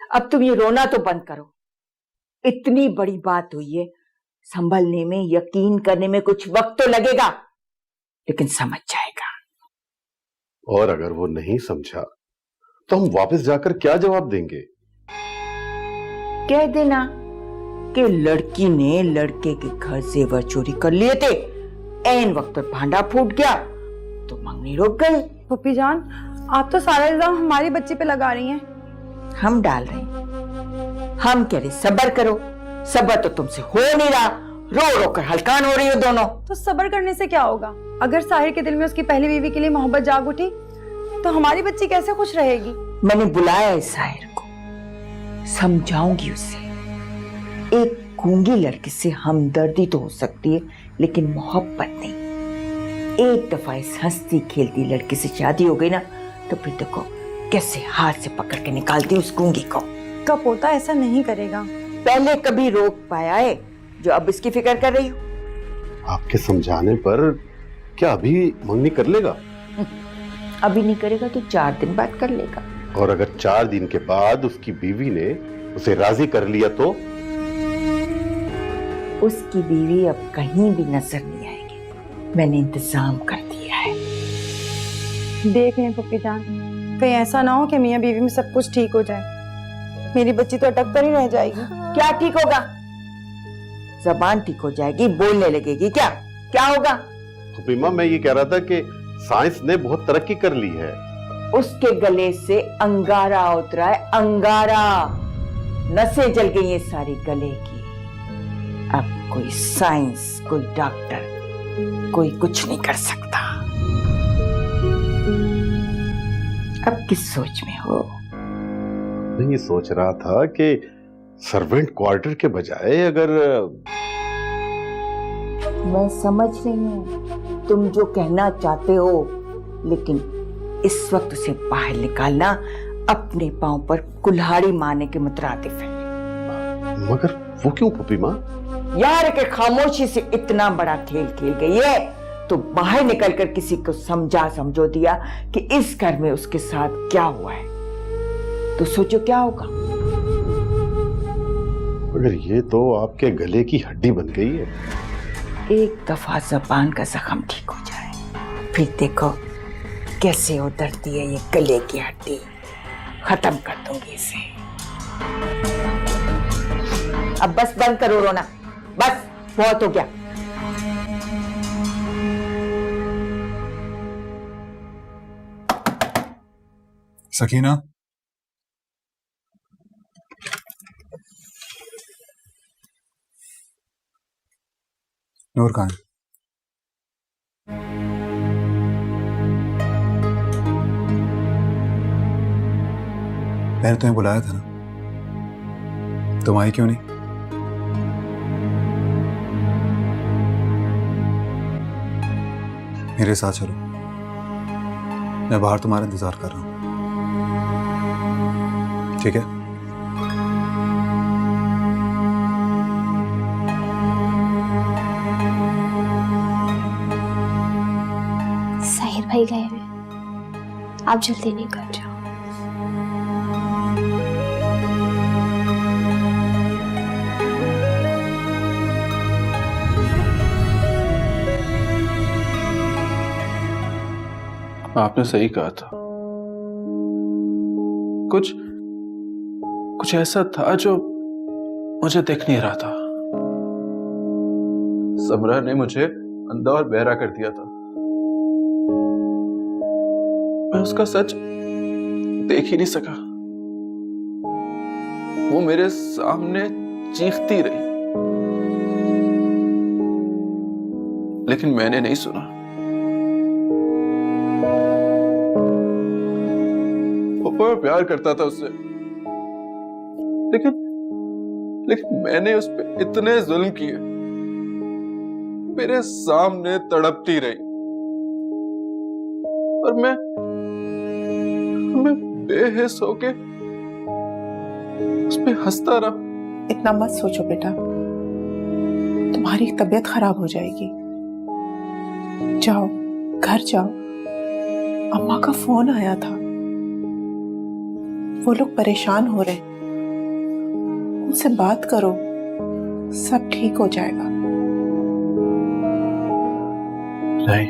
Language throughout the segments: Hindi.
अब तुम ये रोना तो बंद करो। इतनी बड़ी बात हुई है, संभलने में, यकीन करने में कुछ वक्त तो लगेगा, लेकिन समझ जाएगा। और अगर वो नहीं समझा तो हम वापस जाकर क्या जवाब देंगे? कह देना कि लड़की ने लड़के के घर जेवर चोरी कर लिए थे, ऐन वक्त पर भांडा फूट गया तो मंगनी रुक गई। पप्पी जान, आप तो सारा इल्जाम हमारी बच्ची पे लगा रही हैं। हम डाल रहे हैं, हम कह रहे सब्र करो। सब्र तो तुमसे हो नहीं रहा, रो रो कर हलकान हो रही हो दोनों। तो सब्र करने से क्या होगा? अगर साहिर के दिल में उसकी पहली बीवी के लिए मोहब्बत जाग उठी तो हमारी बच्ची कैसे खुश रहेगी? मैंने बुलाया है साहिर को, समझाऊंगी उसे। एक गूंगी लड़की से हमदर्दी तो हो सकती है, लेकिन मोहब्बत नहीं। एक दफा इस हंसती खेलती लड़की से शादी हो गई ना, तो फिर देखो कैसे हाथ से पकड़ के निकालती उस गूंगी को। का पोता ऐसा नहीं करेगा। पहले कभी रोक पाया है जो अब इसकी फिक्र कर रही हो? आपके समझाने पर क्या अभी मंगनी कर लेगा? अभी नहीं करेगा तो 4 दिन बाद कर लेगा। और अगर 4 दिन के बाद उसकी बीवी ने उसे राजी कर लिया तो? उसकी बीवी अब कहीं भी नजर नहीं आएगी। मैंने इंतजाम कर दिया है। देख लें पप्पी जान, कहीं ऐसा ना हो कि मियां बीवी में सब कुछ ठीक हो जाए। मेरी बच्ची तो अटक कर ही रह जाएगी। क्या ठीक होगा? जबान ठीक हो जाएगी, बोलने लगेगी। क्या क्या होगा? फूफीमा, मैं ये कह रहा था कि साइंस ने बहुत तरक्की कर ली है। उसके गले से अंगारा उतरा है, अंगारा। नसें जल गई हैं सारी गले की। अब कोई साइंस, कोई डॉक्टर, कोई कुछ नहीं कर सकता। अब किस सोच में हो? मैं ये सोच रहा था कि सर्वेंट क्वार्टर के बजाय अगर... मैं समझ रही हूँ तुम जो कहना चाहते हो, लेकिन इस वक्त उसे बाहर निकालना अपने पांव पर कुल्हाड़ी मारने के मुतरादिफ है। मगर वो क्यों फूफीमा? यार के खामोशी से इतना बड़ा खेल खेल गई है, तो बाहर निकलकर किसी को समझो दिया कि इस घर में उसके साथ क्या हुआ है, तो सोचो क्या होगा। मगर ये तो आपके गले की हड्डी बन गई है। एक दफा जबान का जख्म ठीक हो जाए, फिर देखो कैसे उतरती है ये गले की हड्डी। खत्म कर दूंगी इसे। अब बस बंद करो रोना, बस बहुत हो गया। सकीना, नूर कहाँ है? मैंने तुम्हें बुलाया था ना, तुम आई क्यों नहीं? मेरे साथ चलो, मैं बाहर तुम्हारा इंतजार कर रहा हूं, ठीक है? साहिर भाई गए हुए, आप जल्दी निकल जाओ। आपने सही कहा था। कुछ ऐसा था जो मुझे दिख नहीं रहा था। समरा ने मुझे अंधा और बहरा कर दिया था। मैं उसका सच देख ही नहीं सका। वो मेरे सामने चीखती रही, लेकिन मैंने नहीं सुना। वो बहुत प्यार करता था उससे, लेकिन मैंने उस पर इतने जुल्म किए। मेरे सामने तड़पती रही और मैं बेहिस होके उस पे हंसता रहा। इतना मत सोचो बेटा, तुम्हारी तबीयत खराब हो जाएगी। जाओ, घर जाओ। अम्मा का फोन आया था, वो लोग परेशान हो रहे, उनसे बात करो, सब ठीक हो जाएगा। नहीं,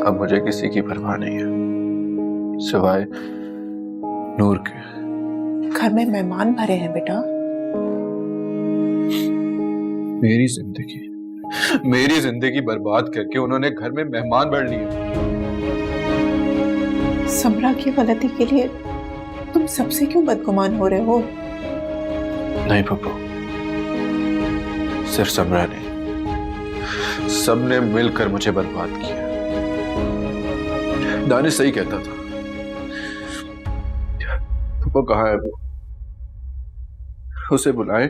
अब मुझे किसी की परवाह नहीं है सिवाय नूर के। घर में मेहमान भरे हैं बेटा। मेरी जिंदगी बर्बाद करके उन्होंने घर में मेहमान भर लिए। समरा की गलती के लिए तुम सबसे क्यों बदगुमान हो रहे हो? नहीं पप्पू, सिर्फ समरा नहीं, सबने मिलकर मुझे बर्बाद किया। दानिश सही कहता था। पप्पू कहाँ है वो? उसे बुलाए,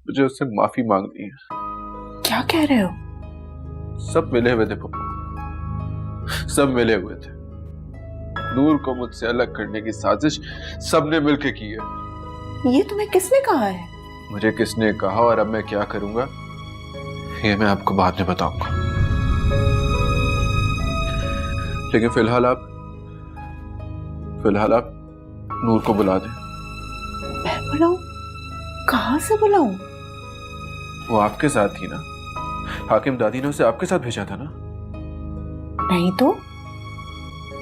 मुझे उससे माफी मांगनी है। क्या कह रहे हो? सब मिले हुए थे पप्पू, सब मिले हुए थे। नूर को मुझसे अलग करने की साजिश सबने मिलकर की है। ये तुम्हें किसने कहा है? मुझे किसने कहा और अब मैं क्या करूंगा ये मैं आपको बाद में बताऊंगा, लेकिन फिलहाल आप नूर को बुला दें। मैं बुलाऊं? कहां से बुलाऊं? वो आपके साथ थी ना, हाकिम दादी ने उसे आपके साथ भेजा था ना? नहीं तो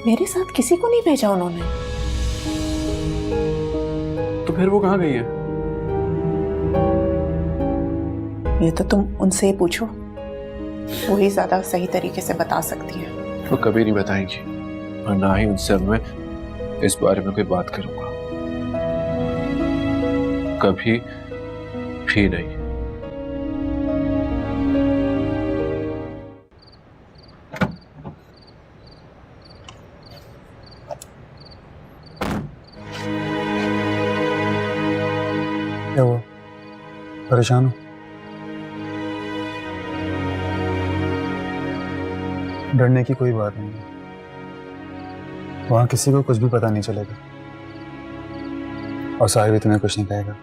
मेरे साथ किसी को नहीं भेजा उन्होंने। तो फिर वो कहाँ गई है? ये तो तुम उनसे ही पूछो, वो ही ज्यादा सही तरीके से बता सकती है। वो कभी नहीं बताएंगी और ना ही उनसे अब मैं इस बारे में कोई बात करूंगा, कभी भी नहीं। क्या हुआ? परेशान हो? डरने की कोई बात नहीं है, वहां किसी को कुछ भी पता नहीं चलेगा और साहिर भी तुम्हें कुछ नहीं कहेगा।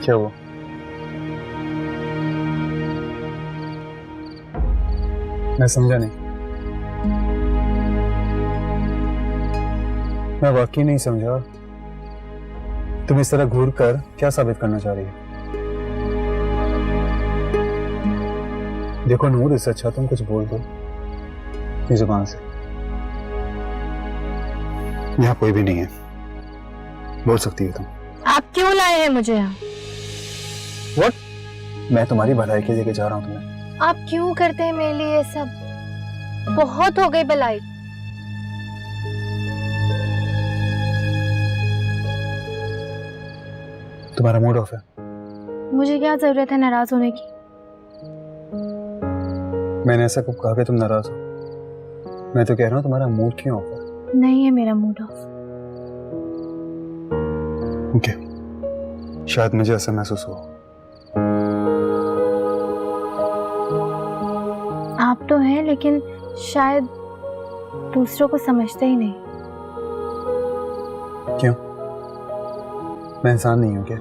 क्या हुआ? मैं समझा नहीं। मैं वाकई नहीं समझा, तुम इस तरह घूर कर क्या साबित करना चाह रही हो? देखो नूर, इससे अच्छा तुम कुछ बोल दो अपनी जुबान से। यहाँ कोई भी नहीं है, बोल सकती हो तुम। आप क्यों लाए हैं मुझे यहाँ? What? मैं तुम्हारी भलाई के लिए जा रहा हूँ तुम्हें। आप क्यों करते हैं मेरे लिए ये सब? बहुत हो गई भलाई। तुम्हारा मूड ऑफ है? मुझे क्या जरूरत है नाराज होने की? मैंने ऐसा कब कहा कि तुम नाराज हो? मैं तो कह रहा हूँ तुम्हारा मूड क्यों ऑफ है? नहीं है मेरा मूड ऑफ। ओके, शायद मुझे ऐसा महसूस हुआ। आप तो हैं, लेकिन शायद दूसरों को समझते ही नहीं। क्यों? मैं इंसान नहीं हूँ क्या?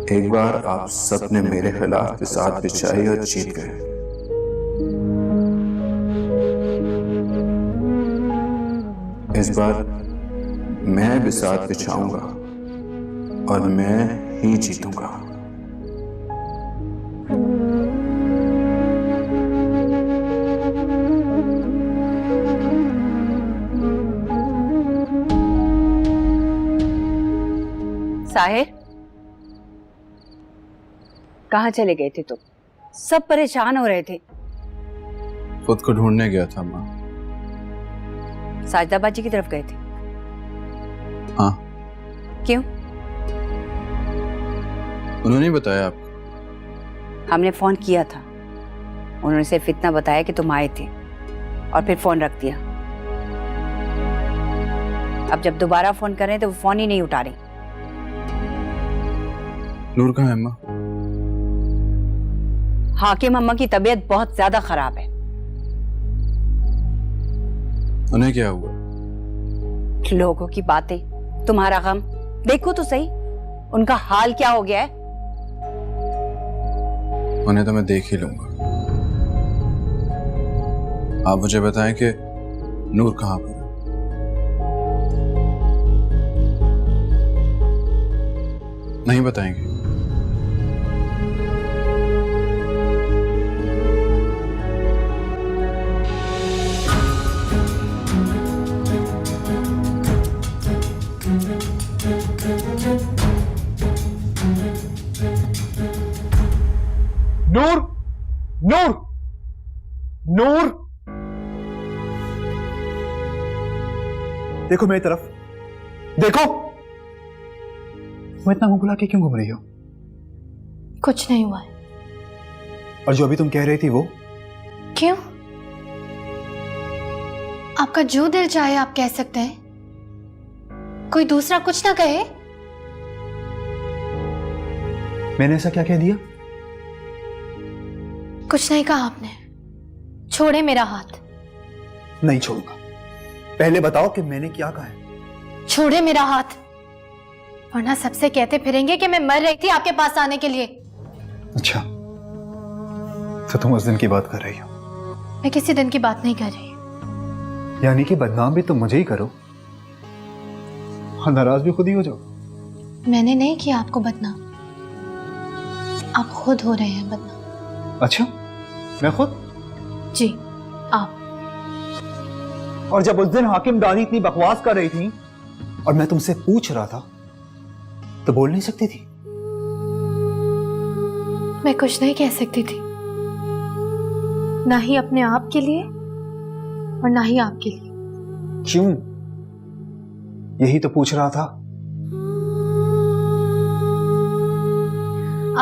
एक बार आप सबने मेरे खिलाफ बिसात बिछाई और जीत गए। इस बार मैं बिसात बिछाऊंगा और मैं ही जीतूंगा। साहिर, कहाँ चले गए थे तुम? सब परेशान हो रहे थे। खुद को ढूंढने गया था माँ। साजदा बाजी की तरफ गए थे? हाँ। क्यों? उन्होंने बताया आपको? हमने फोन किया था, उन्होंने सिर्फ इतना बताया कि तुम आए थे और फिर फोन रख दिया। अब जब दोबारा फोन कर रहे हैं तो वो फोन ही नहीं उठा रही। नूर कहाँ है माँ? हाकिम अम्मा की तबीयत बहुत ज्यादा खराब है। उन्हें क्या हुआ? लोगों की बातें, तुम्हारा गम, देखो तो सही उनका हाल क्या हो गया है। उन्हें तो मैं देख ही लूंगा। आप मुझे बताएं कि नूर कहाँ पर है? नहीं बताएंगे? नूर, नूर, नूर, देखो मेरी तरफ, देखो। तुम इतना मुंह बुला के क्यों घूम रही हो? कुछ नहीं हुआ है। और जो अभी तुम कह रही थी वो? क्यों? आपका जो दिल चाहे आप कह सकते हैं, कोई दूसरा कुछ ना कहे। मैंने ऐसा क्या कह दिया? कुछ नहीं कहा आपने। छोड़े मेरा हाथ। नहीं छोड़ूंगा। पहले बताओ कि मैंने क्या कहा है। छोड़े मेरा हाथ, वरना सबसे कहते फिरेंगे कि मैं मर रही थी आपके पास आने के लिए। अच्छा, तो तुम उस दिन की बात कर रही हो? मैं किसी दिन की बात नहीं कर रही। यानी कि बदनाम भी तुम मुझे ही करो और नाराज भी खुद ही हो जाओ। मैंने नहीं किया आपको बदनाम, आप खुद हो रहे हैं बदनाम। अच्छा, मैं खुद? जी आप। और जब उस दिन हाकिम दादी इतनी बकवास कर रही थी और मैं तुमसे पूछ रहा था तो बोल नहीं सकती थी? मैं कुछ नहीं कह सकती थी, ना ही अपने आप के लिए और ना ही आपके लिए। क्यों? यही तो पूछ रहा था।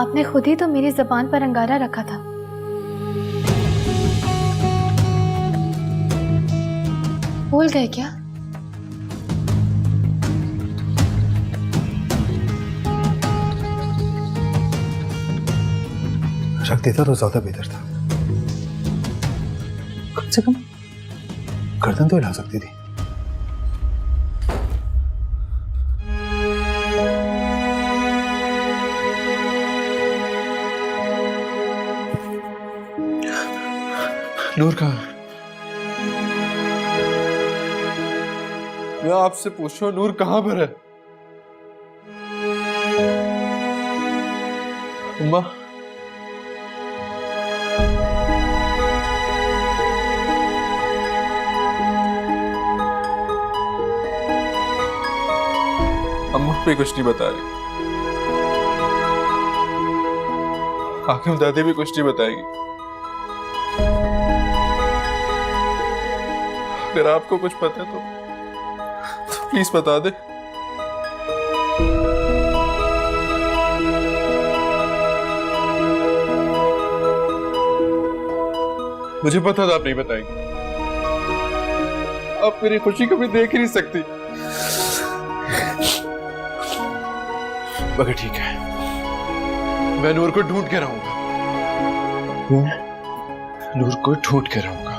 आपने खुद ही तो मेरी जुबान पर अंगारा रखा था। भूल गए क्या? रख देता तो ज्यादा बेहतर था। कम से कम गर्दन तो हिला सकती थी। नूर कहाँ है? मैं आपसे पूछ रहा हूं, नूर कहाँ पर है? अम्मा, अम्मा भी कुछ नहीं बता रही, हाकिम दादी भी कुछ नहीं बताएगी। अगर आपको कुछ पता है तो प्लीज बता दे। मुझे पता था आप नहीं बताएंगे। आप मेरी खुशी कभी देख ही नहीं सकती। मगर ठीक है, मैं नूर को ढूंढ के रहूंगा। नूर को ढूंढ के रहूंगा।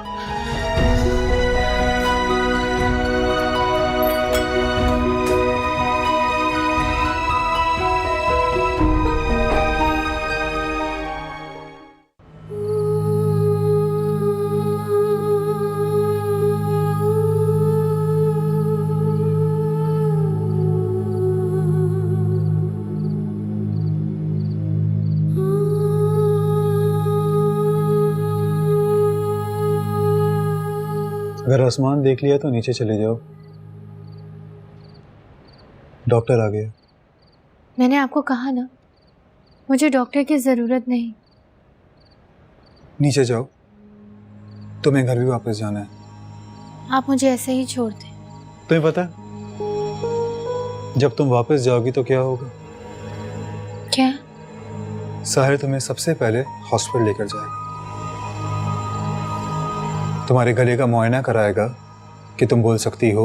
अगर आसमान देख लिया तो नीचे चले जाओ, डॉक्टर आ गया। मैंने आपको कहा ना, मुझे डॉक्टर की जरूरत नहीं। नीचे जाओ, तुम्हें घर भी वापस जाना है। आप मुझे ऐसे ही छोड़ दें। तुम्हें पता है जब तुम वापस जाओगी तो क्या होगा? क्या? साहिर तुम्हें सबसे पहले हॉस्पिटल लेकर जाएगा, तुम्हारे गले का मुआयना कराएगा कि तुम बोल सकती हो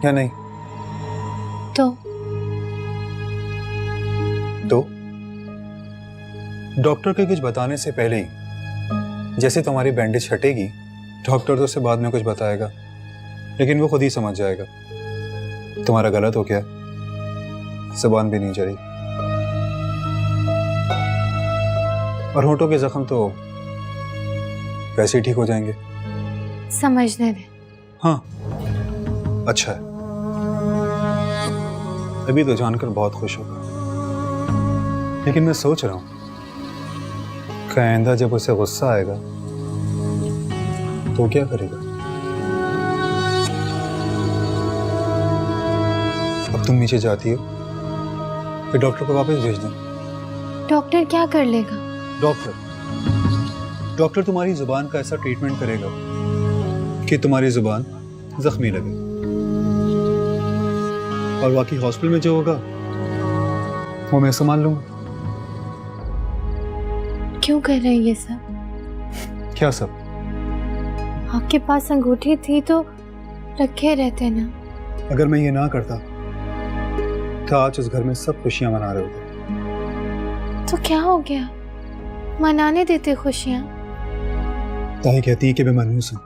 या नहीं। तो डॉक्टर के कुछ बताने से पहले ही जैसे तुम्हारी बैंडेज हटेगी, डॉक्टर तो उसे बाद में कुछ बताएगा, लेकिन वो खुद ही समझ जाएगा तुम्हारा गलत हो गया, जुबान भी नहीं चली। और होठों के जख्म तो वैसे ही ठीक हो जाएंगे। समझने दे। हाँ, अच्छा है। अभी तो जानकर बहुत खुश होगा, लेकिन मैं सोच रहा हूं कि आइंदा जब उसे गुस्सा आएगा तो क्या करेगा। अब तुम नीचे जाती हो, फिर डॉक्टर को वापस भेज दें। डॉक्टर क्या कर लेगा? डॉक्टर तुम्हारी जुबान का ऐसा ट्रीटमेंट करेगा कि तुम्हारी जुबान जख्मी लगे, और बाकी हॉस्पिटल में जो होगा वो मैं संभाल लूंगा। क्यों कर रहे हैं ये सब? क्या सब? आपके पास अंगूठी थी तो रखे रहते ना। अगर मैं ये ना करता तो आज इस घर में सब खुशियां मना रहे होते। तो क्या हो गया? मनाने देते खुशियां। ताई कहती है कि मैं मनहूस हूं,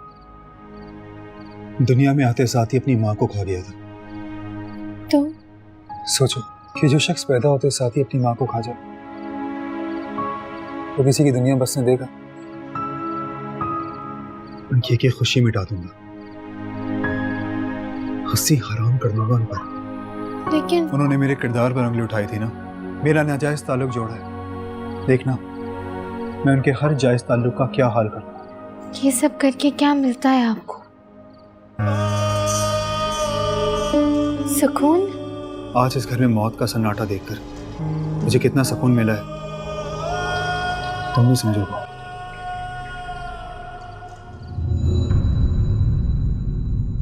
दुनिया में आते साथ ही अपनी माँ को खा गया था। तो सोचो कि जो शख्स पैदा होते साथ ही अपनी माँ को खा जाए, तो किसी की दुनिया बसने देगा? उनकी एक खुशी मिटा दूंगा, हंसी हराम कर दूंगा उन पर। लेकिन उन्होंने मेरे किरदार पर उंगली उठाई थी ना, मेरा नाजायज ताल्लुक जोड़ा है। देखना मैं उनके हर जायज ताल्लुक का क्या हाल करता हूं। ये सब करके क्या मिलता है आपको? सुकून? आज इस घर में मौत का सन्नाटा देखकर मुझे कितना सुकून मिला है तुम नहीं समझोगे।